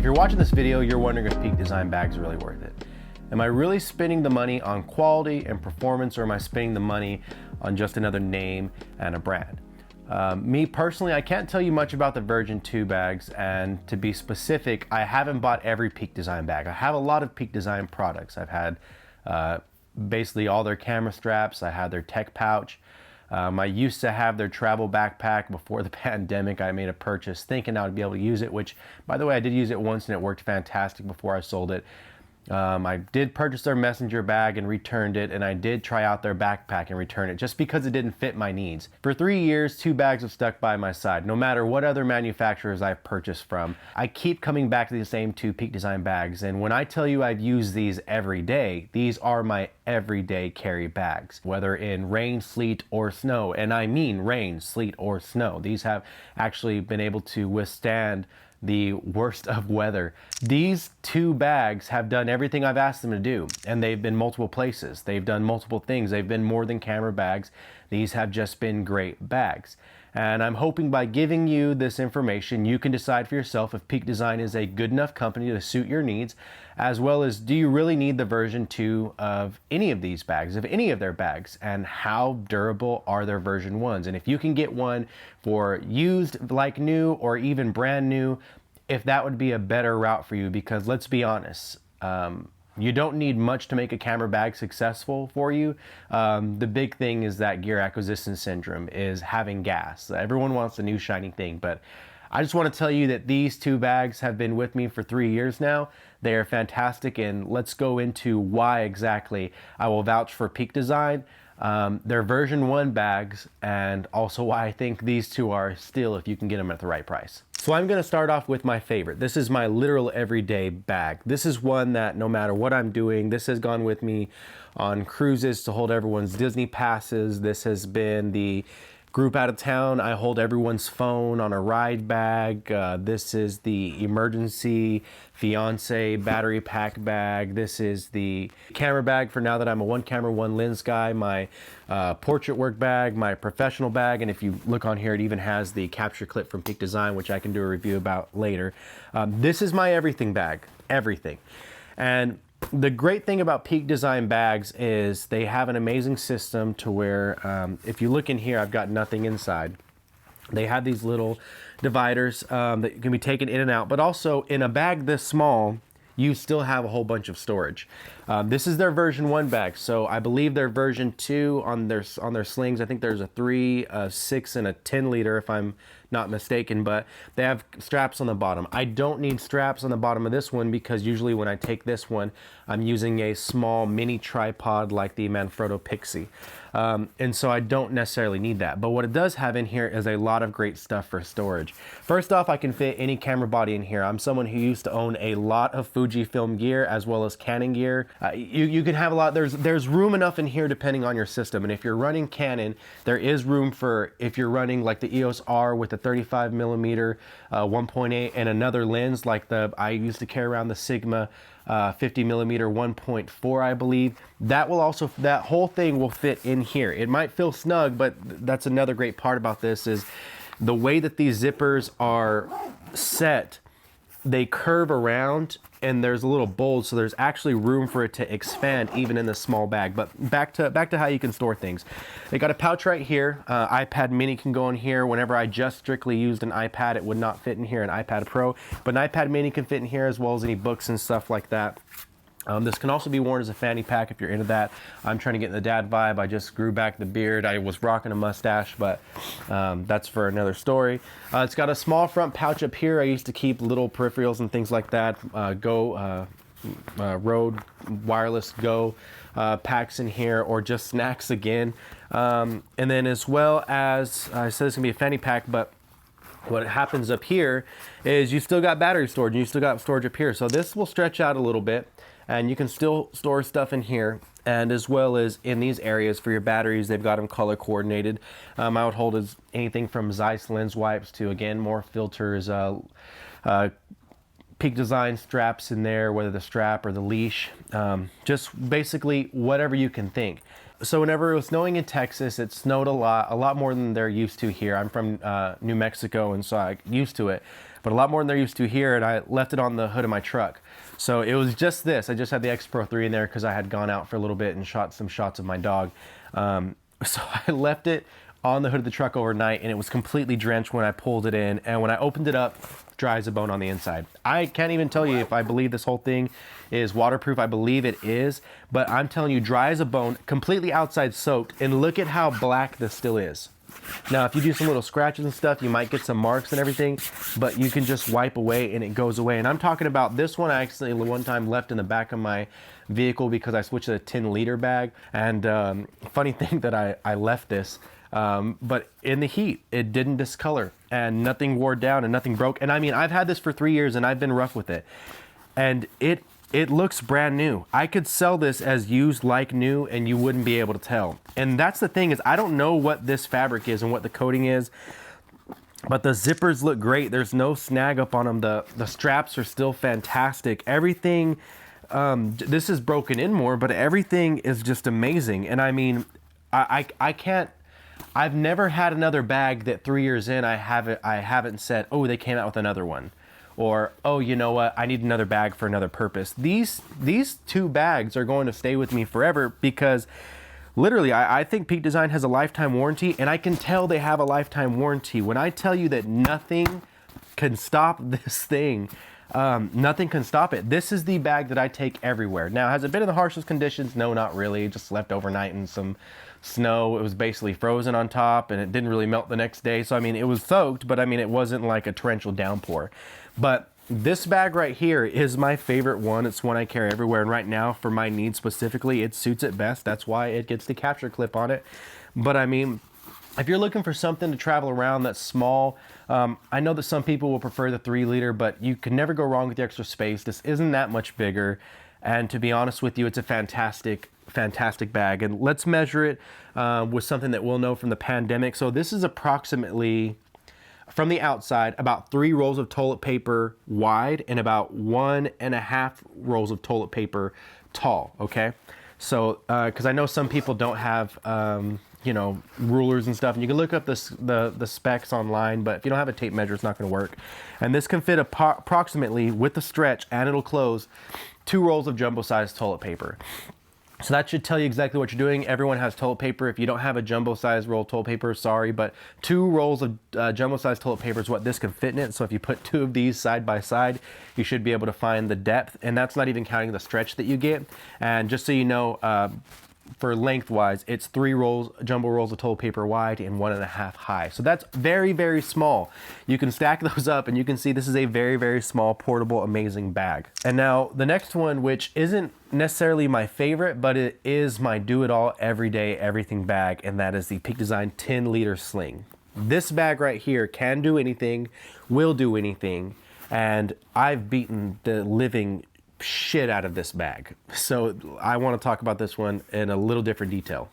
If you're watching this video, you're wondering if Peak Design bags are really worth it. Am I really spending the money on quality and performance, or am I spending the money on just another name and a brand? Me personally, I can't tell you much about the Version 2 bags, and to be specific, I haven't bought every Peak Design bag. I have a lot of Peak Design products. I've had basically all their camera straps. I had their tech pouch. I used to have their travel backpack before the pandemic. I made a purchase thinking I would be able to use it, which, by the way, I did use it once and it worked fantastic before I sold it. I did purchase their messenger bag and returned it, and I did try out their backpack and return it just because it didn't fit my needs. For 3 years, 2 bags have stuck by my side. No matter what other manufacturers I've purchased from, I keep coming back to the same 2 Peak Design bags. And when I tell you I've used these every day, these are my everyday carry bags, whether in rain, sleet, or snow. And I mean rain, sleet, or snow. These have actually been able to withstand the worst of weather. These 2 bags have done everything I've asked them to do, and they've been multiple places. They've done multiple things. They've been more than camera bags. These have just been great bags. And I'm hoping by giving you this information, you can decide for yourself if Peak Design is a good enough company to suit your needs, as well as do you really need the version 2 of any of these bags, of any of their bags, and how durable are their version 1s? And if you can get one for used like new or even brand new, if that would be a better route for you, because let's be honest, you don't need much to make a camera bag successful for you. The big thing is that gear acquisition syndrome, is having gas. Everyone wants a new shiny thing, but I just want to tell you that these 2 bags have been with me for 3 years now. They are fantastic, and let's go into why exactly I will vouch for Peak Design, their version 1 bags, and also why I think these 2 are still, if you can get them at the right price. So I'm going to start off with my favorite. This is my literal everyday bag. This is one that no matter what I'm doing, this has gone with me on cruises to hold everyone's Disney passes. This has been the group out of town. I hold everyone's phone on a ride bag. This is the emergency fiance battery pack bag. This is the camera bag for now that I'm a 1 camera, 1 lens guy. My portrait work bag, my professional bag, and if you look on here, it even has the capture clip from Peak Design, which I can do a review about later. This is my everything bag, everything. And the great thing about Peak Design bags is they have an amazing system to where if you look in here, I've got nothing inside. They have these little dividers that can be taken in and out, but also in a bag this small, you still have a whole bunch of storage. This is their version 1 bag, so I believe their version 2 on their slings, I think there's a 3, a 6, and a 10 liter if I'm not mistaken, but they have straps on the bottom. I don't need straps on the bottom of this one because usually when I take this one, I'm using a small mini tripod like the Manfrotto Pixie. And so I don't necessarily need that. But what it does have in here is a lot of great stuff for storage. First off, I can fit any camera body in here. I'm someone who used to own a lot of Fujifilm gear as well as Canon gear. You can have a lot, there's room enough in here depending on your system. And if you're running Canon, there is room for, if you're running like the EOS R with a 35 millimeter 1.8 and another lens like I used to carry around the Sigma 50 millimeter 1.4, I believe. That whole thing will fit in here. It might feel snug, but that's another great part about this is the way that these zippers are set. They curve around and there's a little bulge, so there's actually room for it to expand even in this small bag. But back to how you can store things. They got a pouch right here. iPad mini can go in here. Whenever I just strictly used an iPad, it would not fit in here, an iPad Pro. But an iPad mini can fit in here as well as any books and stuff like that. This can also be worn as a fanny pack if you're into that. I'm trying to get in the dad vibe. I just grew back the beard. I was rocking a mustache, but that's for another story. It's got a small front pouch up here. I used to keep little peripherals and things like that. Rode wireless Go packs in here, or just snacks again. And then as well as, I said it's gonna be a fanny pack, but what happens up here is you still got battery storage, and you still got storage up here. So this will stretch out a little bit, and you can still store stuff in here, and as well as in these areas for your batteries, they've got them color coordinated. I would hold as anything from Zeiss lens wipes to, again, more filters, Peak Design straps in there, whether the strap or the leash, just basically whatever you can think. So whenever it was snowing in Texas, it snowed a lot more than they're used to here. I'm from New Mexico, and so I'm used to it, but a lot more than they're used to here, and I left it on the hood of my truck. So it was just this. I just had the X Pro 3 in there because I had gone out for a little bit and shot some shots of my dog. So I left it on the hood of the truck overnight, and it was completely drenched when I pulled it in, and when I opened it up, dry as a bone on the inside. I can't even tell you if I believe this whole thing is waterproof. I believe it is, but I'm telling you, dry as a bone, completely outside soaked, and look at how black this still is. Now, if you do some little scratches and stuff, you might get some marks and everything, but you can just wipe away and it goes away. And I'm talking about this one I accidentally one time left in the back of my vehicle because I switched to a 10-liter bag. And funny thing that I left this, but in the heat, it didn't discolor and nothing wore down and nothing broke. And I mean, I've had this for 3 years and I've been rough with it. And it looks brand new. I could sell this as used like new and you wouldn't be able to tell. And that's the thing is I don't know what this fabric is and what the coating is, but the zippers look great. There's no snag up on them. The straps are still fantastic. Everything, this is broken in more, but everything is just amazing. And I mean, I can't, I've never had another bag that 3 years in I haven't said, oh, they came out with another one. Or, oh, you know what, I need another bag for another purpose. These two bags are going to stay with me forever because literally I think Peak Design has a lifetime warranty, and I can tell they have a lifetime warranty. When I tell you that nothing can stop this thing, nothing can stop it. This is the bag that I take everywhere. Now, has it been in the harshest conditions? No, not really. It just left overnight in some snow. It was basically frozen on top and it didn't really melt the next day. So, I mean, it was soaked, but I mean, it wasn't like a torrential downpour. But this bag right here is my favorite one. It's one I carry everywhere. And right now, for my needs specifically, it suits it best. That's why it gets the capture clip on it. But I mean, if you're looking for something to travel around that's small, I know that some people will prefer the 3-liter, but you can never go wrong with the extra space. This isn't that much bigger. And to be honest with you, it's a fantastic bag. And let's measure it with something that we'll know from the pandemic. So this is approximately, from the outside, about 3 rolls of toilet paper wide and about 1.5 rolls of toilet paper tall, okay? So, because I know some people don't have, you know, rulers and stuff, and you can look up the specs online, but if you don't have a tape measure, it's not gonna work. And this can fit approximately, with the stretch, and it'll close, 2 rolls of jumbo-sized toilet paper. So that should tell you exactly what you're doing. Everyone has toilet paper. If you don't have a jumbo-sized roll of toilet paper, sorry, but 2 rolls of jumbo-sized toilet paper is what this can fit in it. So if you put 2 of these side by side, you should be able to find the depth, and that's not even counting the stretch that you get. And just so you know, for lengthwise, it's 3 rolls, jumbo rolls of toilet paper wide and 1.5 high. So that's very, very small. You can stack those up and you can see this is a very, very small, portable, amazing bag. And now the next one, which isn't necessarily my favorite, but it is my do-it-all, everyday, everything bag, and that is the Peak Design 10-liter sling. This bag right here can do anything, will do anything, and I've beaten the living shit out of this bag. So I want to talk about this one in a little different detail.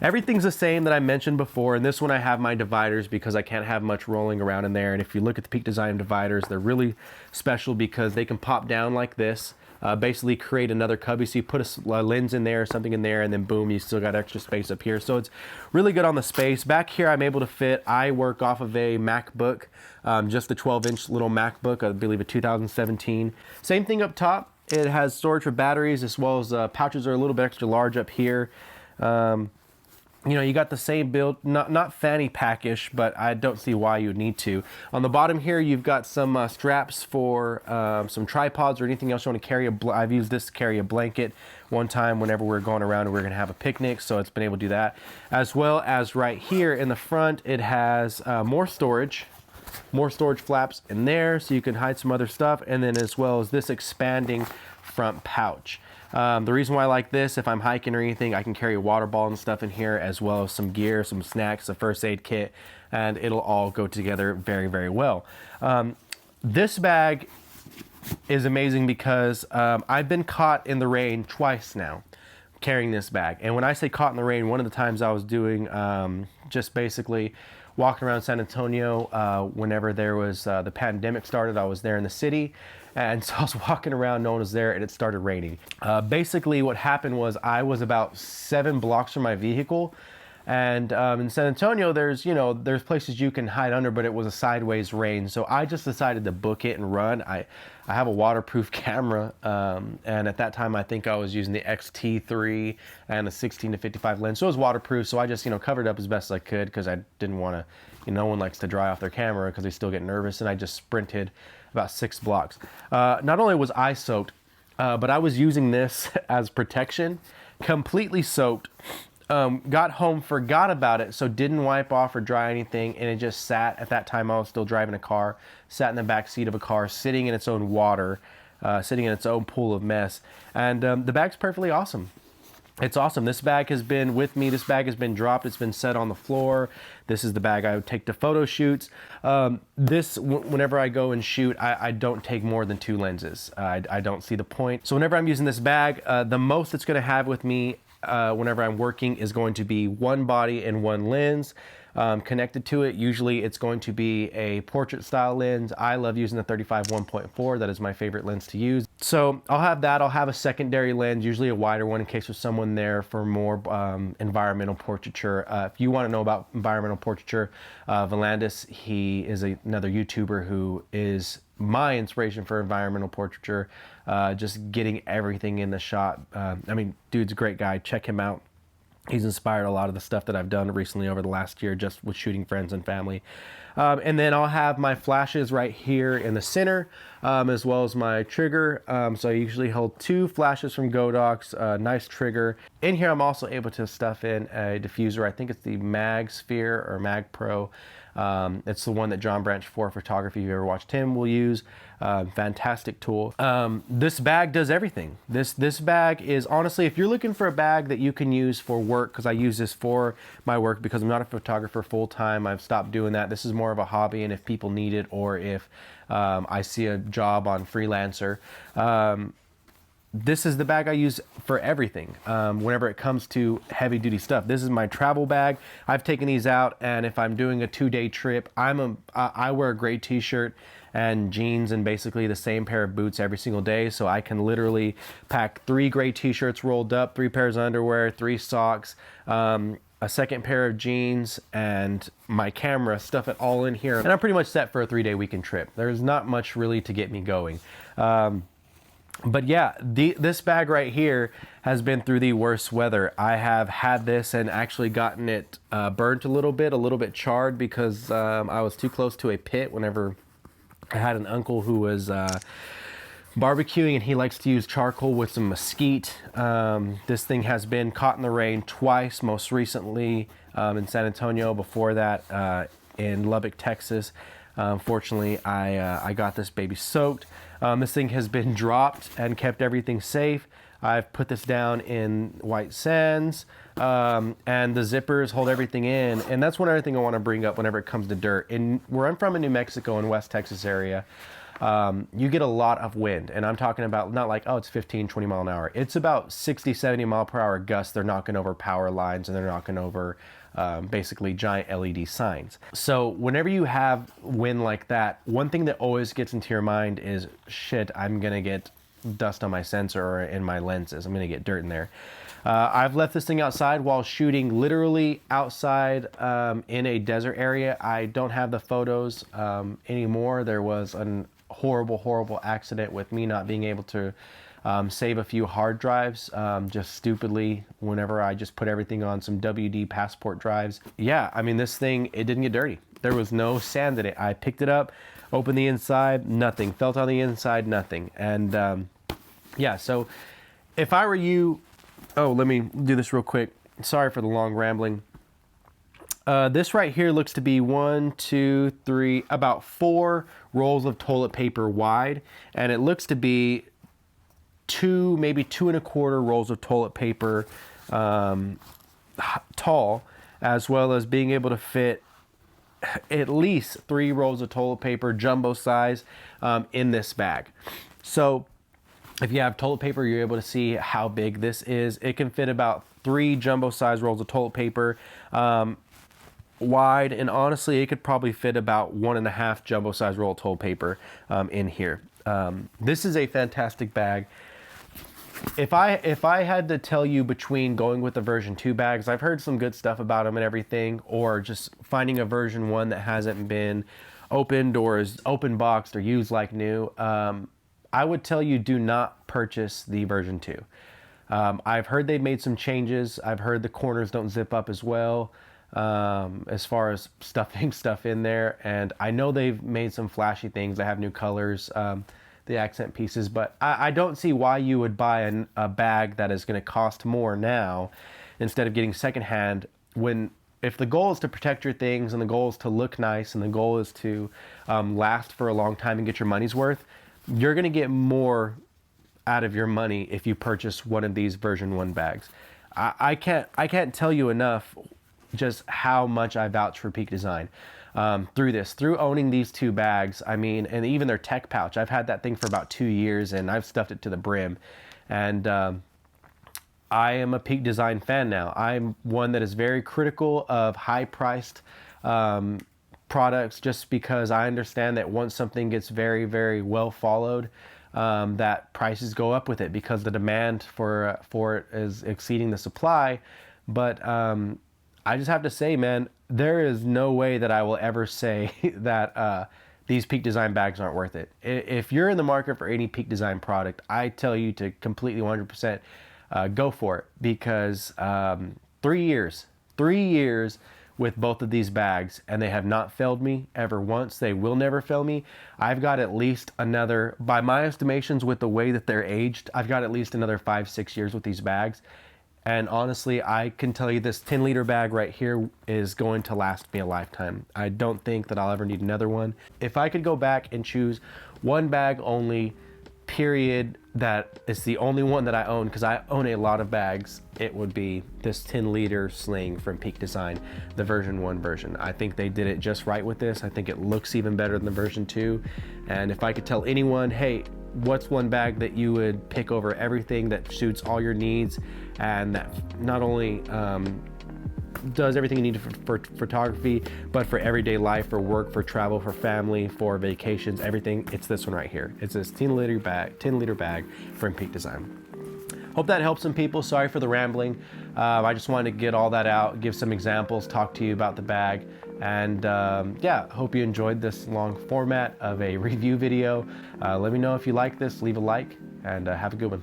Everything's the same that I mentioned before. In this one I have my dividers because I can't have much rolling around in there. And if you look at the Peak Design dividers, they're really special because they can pop down like this. Basically create another cubby, so you put a lens in there or something in there, and then boom, you still got extra space up here. So it's really good on the space. Back here I'm able to fit, I work off of a MacBook, just a 12-inch little MacBook, I believe a 2017. Same thing up top, it has storage for batteries, as well as pouches are a little bit extra large up here. You know, you got the same build, not fanny packish, but I don't see why you would need to. On the bottom here, you've got some straps for some tripods or anything else you want to carry. I've used this to carry a blanket one time whenever we're going around and we're going to have a picnic, so it's been able to do that. As well as right here in the front, it has more storage flaps in there, so you can hide some other stuff, and then as well as this expanding front pouch. The reason why I like this, if I'm hiking or anything, I can carry a water bottle and stuff in here, as well as some gear, some snacks, a first aid kit, and it'll all go together very, very well. This bag is amazing because I've been caught in the rain twice now carrying this bag. And when I say caught in the rain, one of the times I was doing just basically walking around San Antonio whenever there was the pandemic started. I was there in the city, And so I was walking around, no one was there, and it started raining. Basically what happened was I was about 7 blocks from my vehicle. And in San Antonio, there's places you can hide under, but it was a sideways rain. So I just decided to book it and run. I have a waterproof camera. And at that time, I think I was using the XT3 and a 16-55 lens. So it was waterproof. So I just, covered it up as best as I could because I didn't want to, no one likes to dry off their camera because they still get nervous. And I just sprinted about 6 blocks. Not only was I soaked, but I was using this as protection, completely soaked. Got home, forgot about it, so didn't wipe off or dry anything, and it just sat. At that time, I was still driving a car, sat in the back seat of a car, sitting in its own water, sitting in its own pool of mess. And the bag's perfectly awesome. It's awesome. This bag has been with me. This bag has been dropped. It's been set on the floor. This is the bag I would take to photo shoots. Whenever I go and shoot, I don't take more than 2 lenses. I don't see the point. So whenever I'm using this bag, the most it's going to have with me whenever I'm working is going to be 1 body and 1 lens connected to it. Usually it's going to be a portrait style lens. I love using the 35 1.4. That is my favorite lens to use. So I'll have that. I'll have a secondary lens, usually a wider one in case there's someone there for more environmental portraiture. If you want to know about environmental portraiture, Volandis, he is another YouTuber who is my inspiration for environmental portraiture, just getting everything in the shot. I mean, dude's a great guy. Check him out. He's inspired a lot of the stuff that I've done recently over the last year, just with shooting friends and family. And then I'll have my flashes right here in the center, as well as my trigger. So I usually hold 2 flashes from Godox, nice trigger. In here, I'm also able to stuff in a diffuser. I think it's the Mag Sphere or Mag Pro. It's the one that John Branch 4 Photography, if you ever watched him, will use. Fantastic tool. This bag does everything. This bag is, honestly, if you're looking for a bag that you can use for work, because I use this for my work because I'm not a photographer full time. I've stopped doing that. This is more of a hobby, and if people need it, or if I see a job on Freelancer, this is the bag I use for everything. Whenever it comes to heavy duty stuff, this is my travel bag. I've taken these out, and if I'm doing a 2-day trip, I wear a gray t-shirt and jeans and basically the same pair of boots every single day. So I can literally pack 3 gray t-shirts rolled up, 3 pairs of underwear, 3 socks, a second pair of jeans, and my camera, stuff it all in here. And I'm pretty much set for a 3-day weekend trip. There's not much really to get me going. But yeah, this bag right here has been through the worst weather. I have had this and actually gotten it burnt a little bit charred because I was too close to a pit whenever I had an uncle who was barbecuing, and he likes to use charcoal with some mesquite. This thing has been caught in the rain twice, most recently in San Antonio, before that in Lubbock, Texas. Fortunately, I got this baby soaked. This thing has been dropped and kept everything safe. I've put this down in white sands, and the zippers hold everything in. And that's one other thing I want to bring up whenever it comes to dirt. Where I'm from in New Mexico, in West Texas area, you get a lot of wind. And I'm talking about not like, oh, it's 15, 20 mile an hour. It's about 60, 70 mile per hour gusts. They're knocking over power lines, and they're knocking over basically giant LED signs. So whenever you have wind like that, one thing that always gets into your mind is, shit, I'm going to get dust on my sensor or in my lenses. I'm going to get dirt in there. I've left this thing outside while shooting, literally outside in a desert area. I don't have the photos anymore. There was a horrible accident with me not being able to save a few hard drives, just stupidly, whenever I just put everything on some WD passport drives. Yeah, I mean, this thing, it didn't get dirty. There was no sand in it. I picked it up, opened the inside, nothing. Felt on the inside, nothing. And yeah, so if I were you, oh, let me do this real quick. Sorry for the long rambling. This right here looks to be 1, 2, 3, about 4 rolls of toilet paper wide. And it looks to be 2, maybe 2 1/4 rolls of toilet paper tall, as well as being able to fit at least 3 rolls of toilet paper, jumbo size, in this bag. So if you have toilet paper, you're able to see how big this is. It can fit about 3 jumbo size rolls of toilet paper wide, and honestly, it could probably fit about 1.5 jumbo size roll of toilet paper in here. This is a fantastic bag. If I had to tell you between going with the version 2 bags, I've heard some good stuff about them and everything, or just finding a version 1 that hasn't been opened or is open boxed or used like new, I would tell you do not purchase the version 2. I've heard they've made some changes. I've heard the corners don't zip up as well, as far as stuffing stuff in there. And I know they've made some flashy things. They have new colors, the accent pieces, but I don't see why you would buy a bag that is going to cost more now instead of getting secondhand, when if the goal is to protect your things and the goal is to look nice and the goal is to last for a long time and get your money's worth, you're going to get more out of your money if you purchase one of these version 1 bags. I can't tell you enough just how much I vouch for Peak Design through owning these 2 bags. I mean, and even their tech pouch, I've had that thing for about 2 years and I've stuffed it to the brim, and I am a Peak Design fan now. I'm one that is very critical of high priced products, just because I understand that once something gets very, very well followed, that prices go up with it because the demand for it is exceeding the supply. But I just have to say, man, there is no way that I will ever say that these Peak Design bags aren't worth it. If you're in the market for any Peak Design product, I tell you to completely 100% go for it, because 3 years with both of these bags, and they have not failed me ever once. They will never fail me. I've got at least another, by my estimations with the way that they're aged, I've got at least another 5-6 years with these bags. And honestly, I can tell you this 10-liter bag right here is going to last me a lifetime. I don't think that I'll ever need another one. If I could go back and choose one bag only, period, that is the only one that I own, because I own a lot of bags, it would be this 10-liter sling from Peak Design, the version 1 version. I think they did it just right with this. I think it looks even better than the version 2. And if I could tell anyone, hey, what's one bag that you would pick over everything, that suits all your needs and that not only does everything you need for photography, but for everyday life, for work, for travel, for family, for vacations, everything, it's this one right here. It's this 10-liter bag from Peak Design. Hope that helps some people. Sorry for the rambling. I just wanted to get all that out, give some examples, talk to you about the bag, and yeah, hope you enjoyed this long format of a review video. Let me know if you like this, leave a like, and have a good one.